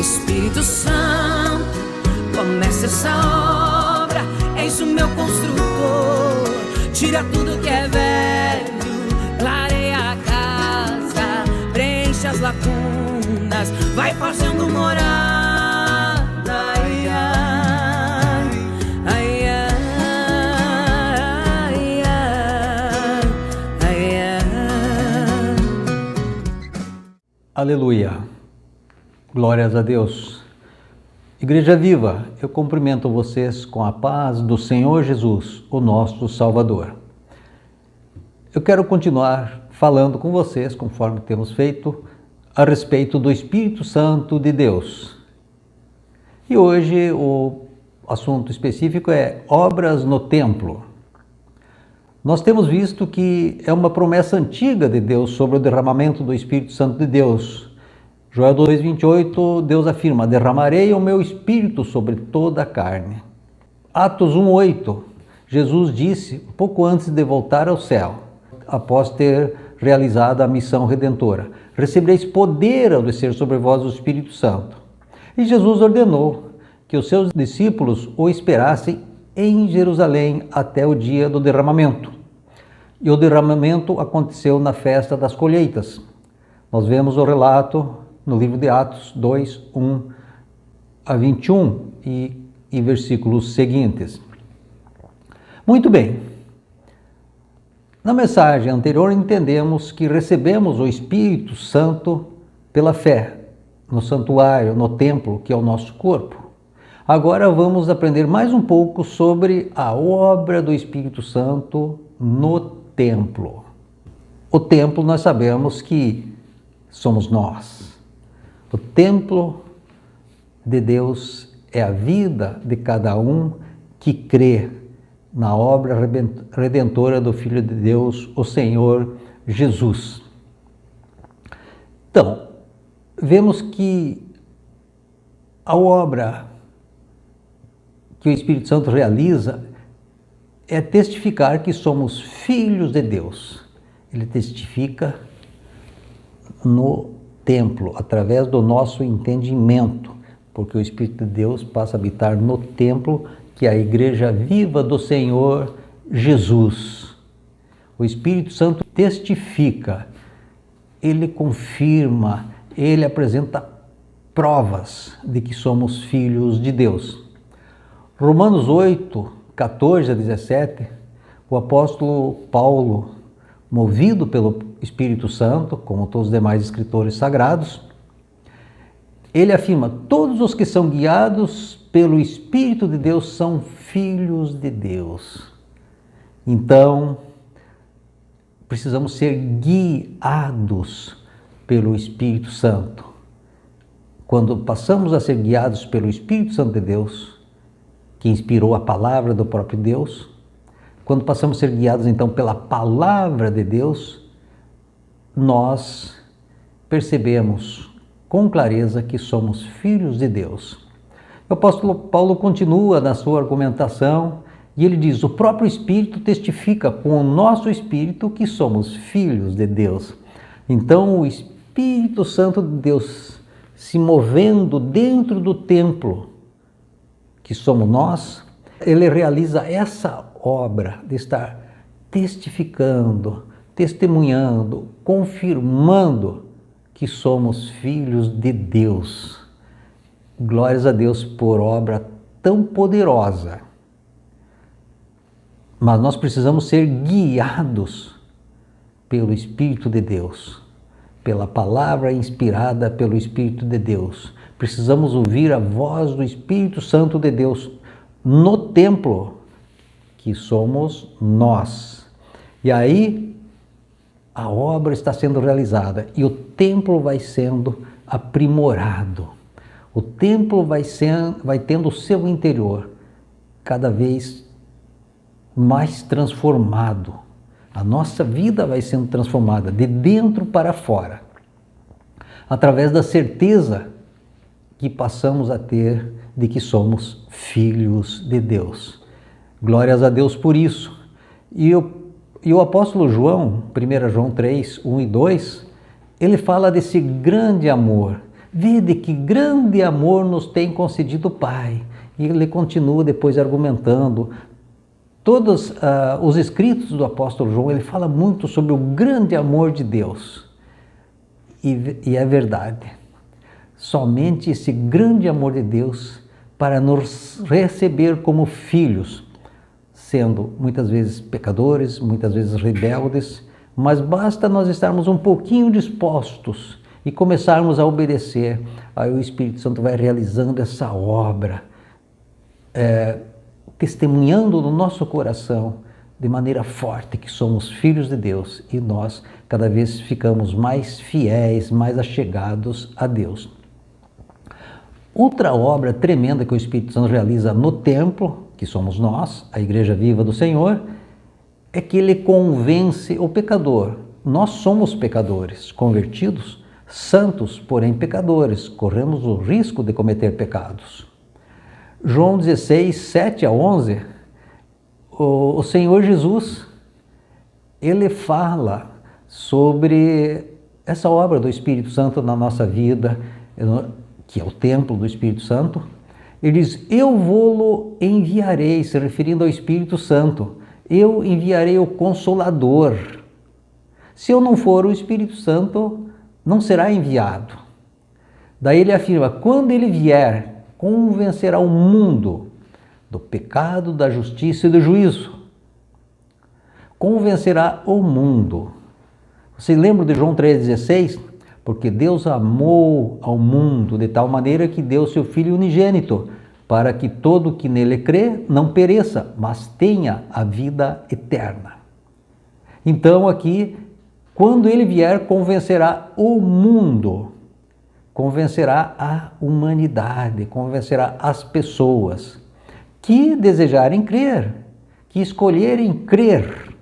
Espírito Santo, comece essa obra, és o meu construtor. Tira tudo que é velho, clareia a casa, preenche as lacunas, vai fazendo morada. Ai, ai, ai, ai, ai, ai, ai. Aleluia, glórias a Deus. Igreja Viva, eu cumprimento vocês com a paz do Senhor Jesus, o nosso Salvador. Eu quero continuar falando com vocês, conforme temos feito, a respeito do Espírito Santo de Deus. E hoje o assunto específico é obras no templo. Nós temos visto que é uma promessa antiga de Deus sobre o derramamento do Espírito Santo de Deus. Joel 2,28, Deus afirma: derramarei o meu Espírito sobre toda a carne. Atos 1,8, Jesus disse, pouco antes de voltar ao céu, após ter realizado a missão redentora: recebereis poder ao descer sobre vós o Espírito Santo. E Jesus ordenou que os seus discípulos o esperassem em Jerusalém até o dia do derramamento. E o derramamento aconteceu na festa das colheitas. Nós vemos o relato no livro de Atos 2, 1 a 21 e versículos seguintes. Muito bem. Na mensagem anterior entendemos que recebemos o Espírito Santo pela fé, no santuário, no templo, que é o nosso corpo. Agora vamos aprender mais um pouco sobre a obra do Espírito Santo no templo. O templo nós sabemos que somos nós. O templo de Deus é a vida de cada um que crê na obra redentora do Filho de Deus, o Senhor Jesus. Então, vemos que a obra que o Espírito Santo realiza é testificar que somos filhos de Deus. Ele testifica no templo, através do nosso entendimento, porque o Espírito de Deus passa a habitar no templo, que é a igreja viva do Senhor Jesus. O Espírito Santo testifica, ele confirma, ele apresenta provas de que somos filhos de Deus. Romanos 8, 14 a 17, o apóstolo Paulo, movido pelo Espírito Santo, como todos os demais escritores sagrados, ele afirma: todos os que são guiados pelo Espírito de Deus são filhos de Deus. Então, precisamos ser guiados pelo Espírito Santo. Quando passamos a ser guiados pelo Espírito Santo de Deus, que inspirou a palavra do próprio Deus, quando passamos a ser guiados então pela palavra de Deus, nós percebemos com clareza que somos filhos de Deus. O apóstolo Paulo continua na sua argumentação e ele diz: o próprio Espírito testifica com o nosso Espírito que somos filhos de Deus. Então o Espírito Santo de Deus se movendo dentro do templo que somos nós, ele realiza essa obra de estar testificando, testemunhando, confirmando que somos filhos de Deus. Glórias a Deus por obra tão poderosa. Mas nós precisamos ser guiados pelo Espírito de Deus, pela palavra inspirada pelo Espírito de Deus. Precisamos ouvir a voz do Espírito Santo de Deus no templo, que somos nós. E aí a obra está sendo realizada e o templo vai sendo aprimorado. O templo vai tendo o seu interior cada vez mais transformado. A nossa vida vai sendo transformada de dentro para fora, através da certeza que passamos a ter de que somos filhos de Deus. Glórias a Deus por isso. E o apóstolo João, 1 João 3, 1 e 2, ele fala desse grande amor, Vede que grande amor nos tem concedido o Pai. E ele continua depois argumentando. Todos os escritos do apóstolo João, ele fala muito sobre o grande amor de Deus. E é verdade. Somente esse grande amor de Deus para nos receber como filhos, sendo muitas vezes pecadores, muitas vezes rebeldes, mas basta nós estarmos um pouquinho dispostos e começarmos a obedecer, aí o Espírito Santo vai realizando essa obra, testemunhando no nosso coração de maneira forte que somos filhos de Deus e nós cada vez ficamos mais fiéis, mais achegados a Deus. Outra obra tremenda que o Espírito Santo realiza no templo, que somos nós, a Igreja Viva do Senhor, é que ele convence o pecador. Nós somos pecadores, convertidos, santos, porém pecadores, corremos o risco de cometer pecados. João 16, 7 a 11, o Senhor Jesus, ele fala sobre essa obra do Espírito Santo na nossa vida, que é o templo do Espírito Santo. Ele diz, eu vou-lo enviarei, se referindo ao Espírito Santo, eu enviarei o Consolador. Se eu não for, o Espírito Santo não será enviado. Daí ele afirma, quando ele vier, convencerá o mundo do pecado, da justiça e do juízo. Convencerá o mundo. Você lembra de João 3,16? Porque Deus amou ao mundo de tal maneira que deu seu Filho unigênito, para que todo que nele crê não pereça, mas tenha a vida eterna. Então aqui, quando ele vier, convencerá o mundo, convencerá a humanidade, convencerá as pessoas que desejarem crer, que escolherem crer.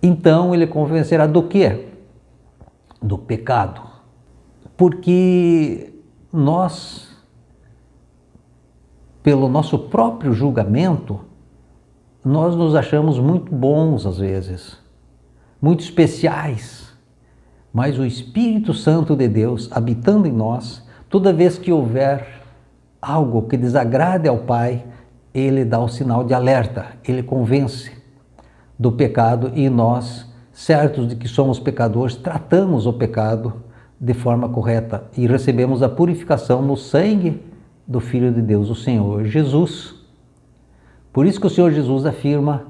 Então ele convencerá do quê? Do pecado. Porque nós, pelo nosso próprio julgamento, nós nos achamos muito bons às vezes, muito especiais, mas o Espírito Santo de Deus habitando em nós, toda vez que houver algo que desagrade ao Pai, ele dá o sinal de alerta, ele convence do pecado e nós, certos de que somos pecadores, tratamos o pecado de forma correta e recebemos a purificação no sangue do Filho de Deus, o Senhor Jesus. Por isso que o Senhor Jesus afirma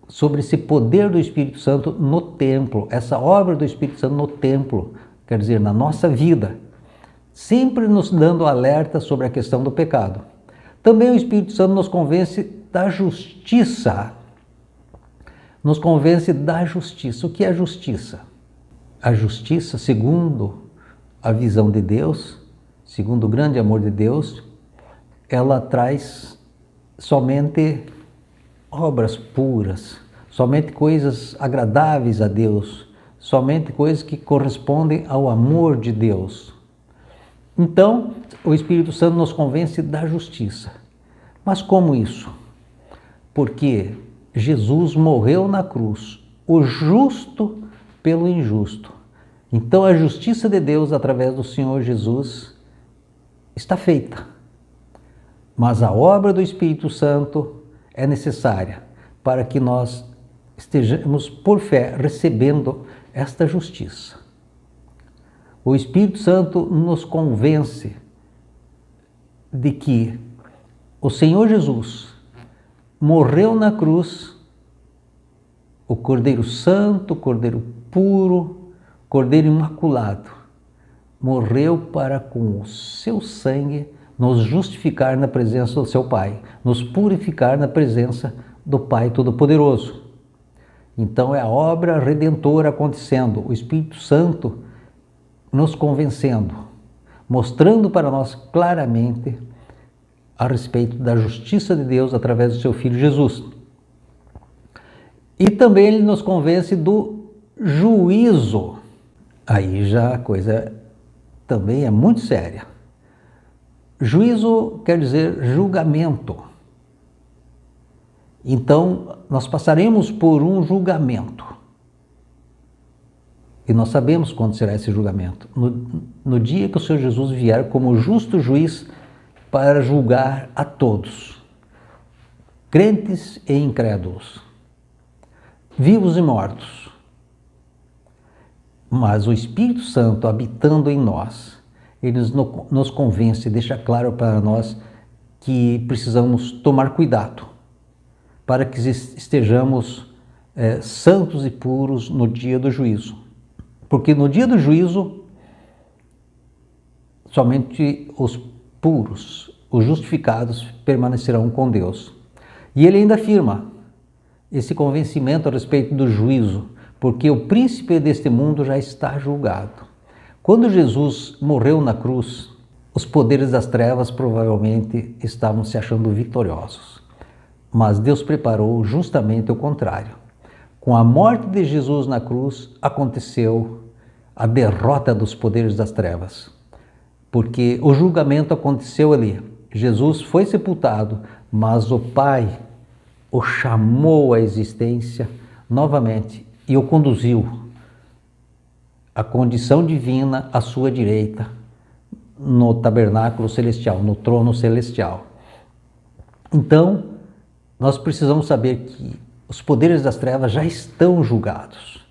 sobre esse poder do Espírito Santo no templo, essa obra do Espírito Santo no templo, quer dizer, na nossa vida, sempre nos dando alerta sobre a questão do pecado. Também o Espírito Santo nos convence da justiça. Nos convence da justiça. O que é justiça? A justiça, segundo a visão de Deus, segundo o grande amor de Deus, ela traz somente obras puras, somente coisas agradáveis a Deus, somente coisas que correspondem ao amor de Deus. Então, o Espírito Santo nos convence da justiça. Mas como isso? Porque Jesus morreu na cruz, o justo pelo injusto. Então a justiça de Deus através do Senhor Jesus está feita. Mas a obra do Espírito Santo é necessária para que nós estejamos por fé recebendo esta justiça. O Espírito Santo nos convence de que o Senhor Jesus morreu na cruz, o Cordeiro Santo, o Cordeiro puro, Cordeiro imaculado, morreu para com o seu sangue nos justificar na presença do seu Pai, nos purificar na presença do Pai Todo-Poderoso. Então é a obra redentora acontecendo, o Espírito Santo nos convencendo, mostrando para nós claramente a respeito da justiça de Deus através do seu Filho Jesus. E também ele nos convence do juízo. Aí já a coisa também é muito séria. Juízo quer dizer julgamento. Então, nós passaremos por um julgamento. E nós sabemos quando será esse julgamento. No dia que o Senhor Jesus vier como justo juiz para julgar a todos, crentes e incrédulos, vivos e mortos. Mas o Espírito Santo habitando em nós, ele nos convence, deixa claro para nós que precisamos tomar cuidado para que estejamos santos e puros no dia do juízo. Porque no dia do juízo, somente os puros, os justificados, permanecerão com Deus. E ele ainda afirma esse convencimento a respeito do juízo, porque o príncipe deste mundo já está julgado. Quando Jesus morreu na cruz, os poderes das trevas provavelmente estavam se achando vitoriosos. Mas Deus preparou justamente o contrário. Com a morte de Jesus na cruz, aconteceu a derrota dos poderes das trevas. Porque o julgamento aconteceu ali. Jesus foi sepultado, mas o Pai o chamou à existência novamente e o conduziu à condição divina à sua direita, no tabernáculo celestial, no trono celestial. Então, nós precisamos saber que os poderes das trevas já estão julgados.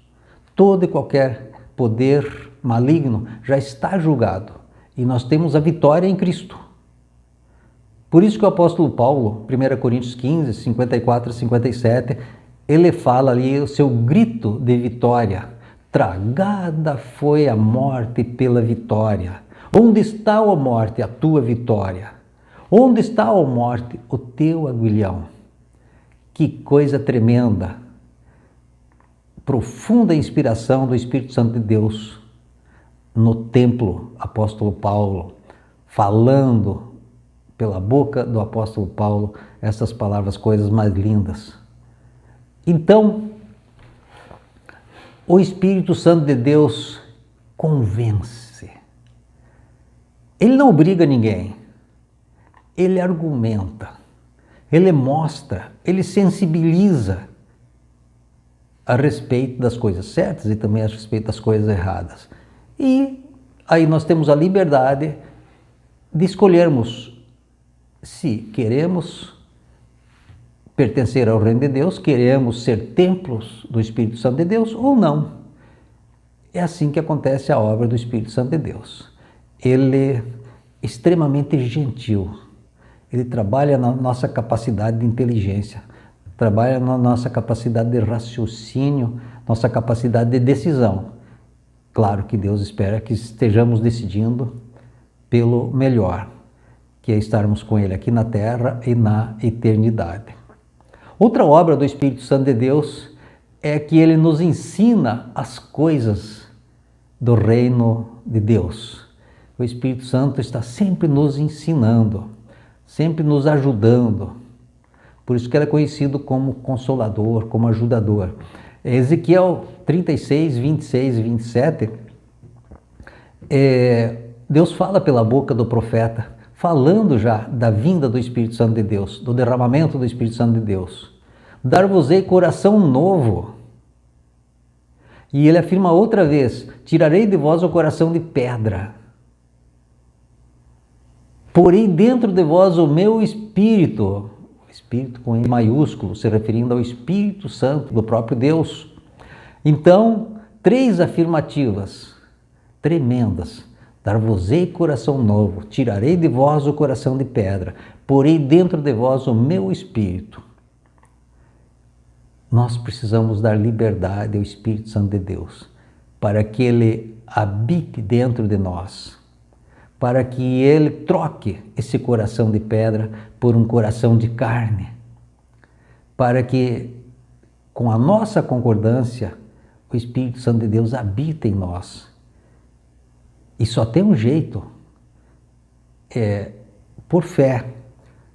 Todo e qualquer poder maligno já está julgado. E nós temos a vitória em Cristo. Por isso que o apóstolo Paulo, 1 Coríntios 15, 54 e 57, ele fala ali o seu grito de vitória. Tragada foi a morte pela vitória. Onde está, ó morte, a tua vitória? Onde está, ó morte, o teu aguilhão? Que coisa tremenda! Profunda inspiração do Espírito Santo de Deus no templo, apóstolo Paulo, falando pela boca do apóstolo Paulo essas palavras, coisas mais lindas. Então, o Espírito Santo de Deus convence. Ele não obriga ninguém, ele argumenta, ele mostra, ele sensibiliza a respeito das coisas certas e também a respeito das coisas erradas. E aí nós temos a liberdade de escolhermos se queremos pertencer ao reino de Deus, queremos ser templos do Espírito Santo de Deus ou não. É assim que acontece a obra do Espírito Santo de Deus. Ele é extremamente gentil, ele trabalha na nossa capacidade de inteligência, trabalha na nossa capacidade de raciocínio, nossa capacidade de decisão. Claro que Deus espera que estejamos decidindo pelo melhor, que é estarmos com Ele aqui na terra e na eternidade. Outra obra do Espírito Santo de Deus é que Ele nos ensina as coisas do reino de Deus. O Espírito Santo está sempre nos ensinando, sempre nos ajudando. Por isso que ele é conhecido como Consolador, como Ajudador. Ezequiel 36, 26 e 27, Deus fala pela boca do profeta, falando já da vinda do Espírito Santo de Deus, do derramamento do Espírito Santo de Deus. Dar-vos-ei coração novo. E ele afirma outra vez, tirarei de vós o coração de pedra. Porei dentro de vós o meu Espírito, Espírito com E maiúsculo, se referindo ao Espírito Santo do próprio Deus. Então, 3 afirmativas tremendas. Dar-vos-ei coração novo, tirarei de vós o coração de pedra, porei dentro de vós o meu Espírito. Nós precisamos dar liberdade ao Espírito Santo de Deus, para que Ele habite dentro de nós, para que Ele troque esse coração de pedra por um coração de carne, para que, com a nossa concordância, o Espírito Santo de Deus habite em nós. E só tem um jeito, por fé,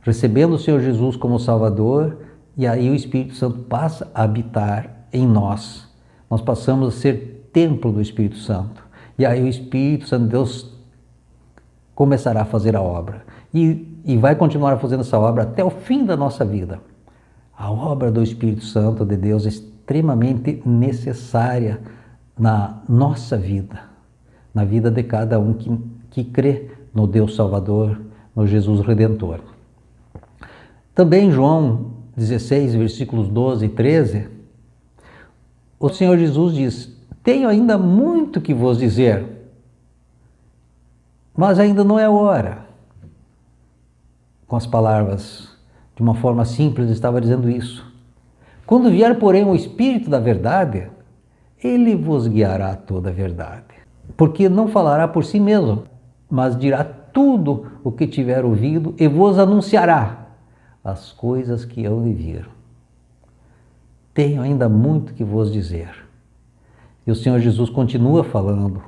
recebendo o Senhor Jesus como Salvador, e aí o Espírito Santo passa a habitar em nós. Nós passamos a ser templo do Espírito Santo. E aí o Espírito Santo de Deus começará a fazer a obra. E vai continuar fazendo essa obra até o fim da nossa vida. A obra do Espírito Santo de Deus é extremamente necessária na nossa vida, na vida de cada um que crê no Deus Salvador, no Jesus Redentor. Também em João 16, versículos 12 e 13, o Senhor Jesus diz: tenho ainda muito que vos dizer, mas ainda não é hora. Com as palavras, de uma forma simples, estava dizendo isso. Quando vier, porém, o Espírito da verdade, ele vos guiará a toda a verdade. Porque não falará por si mesmo, mas dirá tudo o que tiver ouvido e vos anunciará as coisas que hão de vir. Tenho ainda muito que vos dizer. E o Senhor Jesus continua falando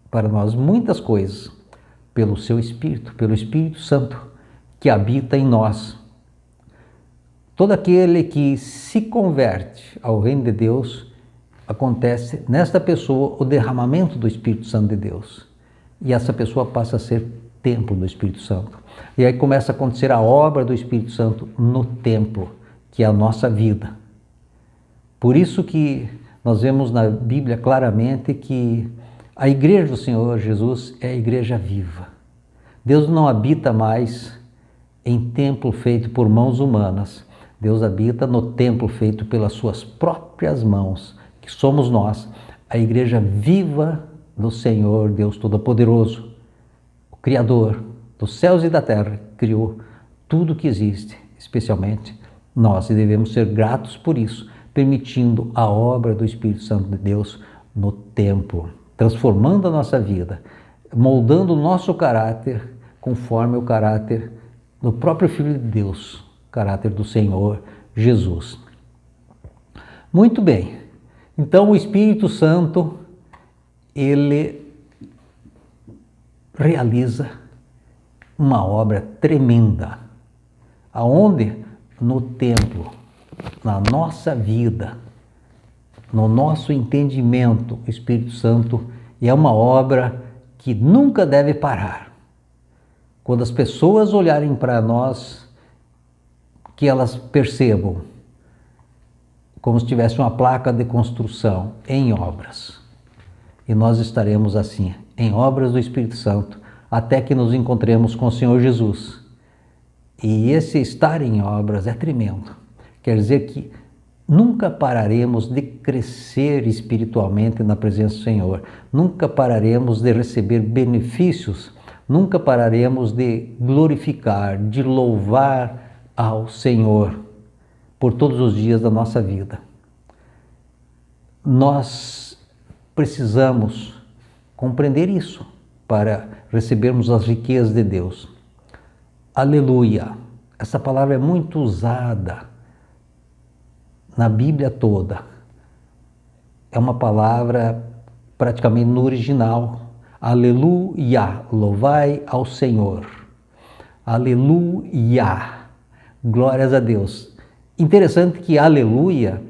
para nós muitas coisas pelo seu Espírito, pelo Espírito Santo que habita em nós. Todo aquele que se converte ao reino de Deus, acontece nesta pessoa o derramamento do Espírito Santo de Deus. E essa pessoa passa a ser templo do Espírito Santo. E aí começa a acontecer a obra do Espírito Santo no templo, que é a nossa vida. Por isso que nós vemos na Bíblia claramente que a igreja do Senhor Jesus é a igreja viva. Deus não habita mais em templo feito por mãos humanas. Deus habita no templo feito pelas suas próprias mãos, que somos nós, a igreja viva do Senhor Deus Todo-Poderoso, o Criador dos céus e da terra, criou tudo que existe, especialmente nós, e devemos ser gratos por isso, permitindo a obra do Espírito Santo de Deus no templo, transformando a nossa vida, moldando o nosso caráter conforme o caráter do próprio Filho de Deus, o caráter do Senhor Jesus. Muito bem, então o Espírito Santo, ele realiza uma obra tremenda, aonde? No templo, na nossa vida, no nosso entendimento, o Espírito Santo é uma obra que nunca deve parar. Quando as pessoas olharem para nós, que elas percebam como se tivesse uma placa de construção em obras. E nós estaremos assim, em obras do Espírito Santo, até que nos encontremos com o Senhor Jesus. E esse estar em obras é tremendo. Quer dizer que nunca pararemos de crescer espiritualmente na presença do Senhor. Nunca pararemos de receber benefícios. Nunca pararemos de glorificar, de louvar ao Senhor por todos os dias da nossa vida. Nós precisamos compreender isso para recebermos as riquezas de Deus. Aleluia! Essa palavra é muito usada na Bíblia toda. É uma palavra praticamente no original. Aleluia! Louvai ao Senhor. Aleluia! Glórias a Deus. Interessante que aleluia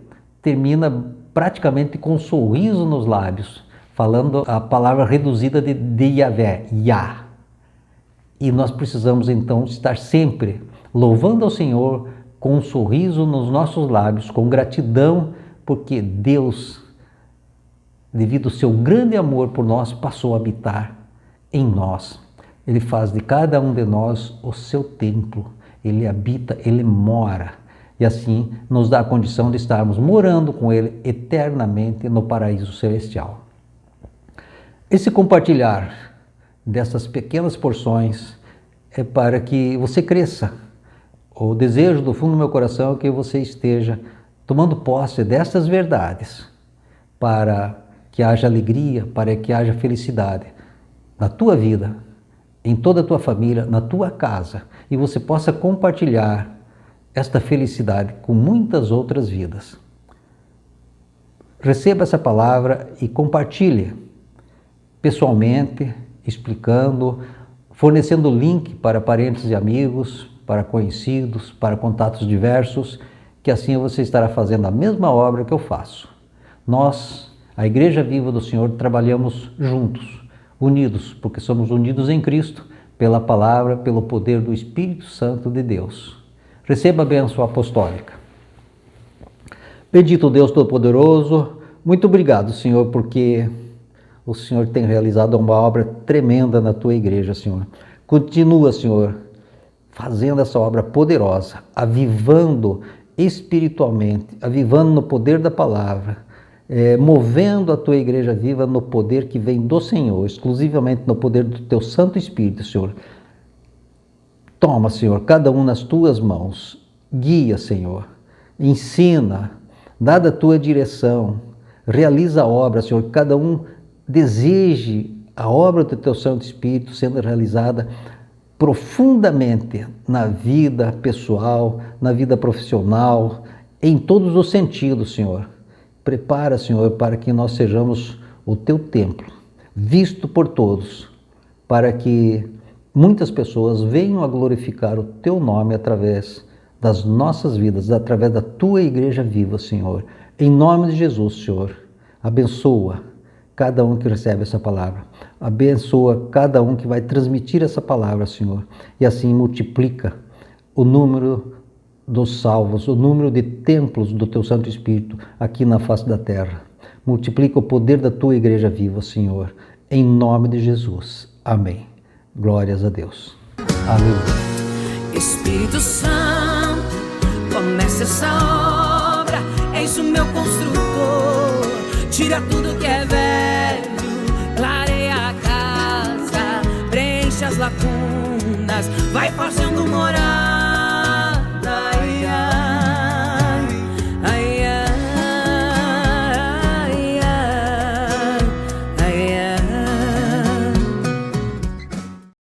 termina praticamente com um sorriso nos lábios, falando a palavra reduzida de Yahvé, Yah. E nós precisamos então estar sempre louvando ao Senhor com um sorriso nos nossos lábios, com gratidão, porque Deus, devido ao seu grande amor por nós, passou a habitar em nós. Ele faz de cada um de nós o seu templo. Ele habita, ele mora. E assim nos dá a condição de estarmos morando com ele eternamente no paraíso celestial. Esse compartilhar dessas pequenas porções é para que você cresça. O desejo do fundo do meu coração é que você esteja tomando posse dessas verdades para que haja alegria, para que haja felicidade na tua vida, em toda a tua família, na tua casa, e você possa compartilhar esta felicidade com muitas outras vidas. Receba essa palavra e compartilhe pessoalmente, explicando, fornecendo link para parentes e amigos, para conhecidos, para contatos diversos, que assim você estará fazendo a mesma obra que eu faço. Nós, a Igreja Viva do Senhor, trabalhamos juntos, unidos, porque somos unidos em Cristo, pela palavra, pelo poder do Espírito Santo de Deus. Receba a bênção apostólica. Bendito Deus Todo-Poderoso, muito obrigado, Senhor, porque o Senhor tem realizado uma obra tremenda na tua igreja, Senhor. Continua, Senhor, fazendo essa obra poderosa, avivando espiritualmente, avivando no poder da palavra, movendo a tua igreja viva no poder que vem do Senhor, exclusivamente no poder do teu Santo Espírito, Senhor. Toma, Senhor, cada um nas tuas mãos, guia, Senhor, ensina, dá a tua direção, realiza a obra, Senhor, que cada um deseje a obra do teu Santo Espírito sendo realizada profundamente na vida pessoal, na vida profissional, em todos os sentidos, Senhor. Prepara, Senhor, para que nós sejamos o teu templo, visto por todos, para que muitas pessoas venham a glorificar o teu nome através das nossas vidas, através da tua igreja viva, Senhor. Em nome de Jesus, Senhor, abençoa cada um que recebe essa palavra. Abençoa cada um que vai transmitir essa palavra, Senhor. E assim multiplica o número dos salvos, o número de templos do teu Santo Espírito aqui na face da terra. Multiplica o poder da tua igreja viva, Senhor. Em nome de Jesus. Amém. Glórias a Deus. Aleluia. Espírito Santo, comece essa obra. És o meu construtor. Tira tudo que é velho, clareia a casa, preenche as lacunas, vai fazendo morar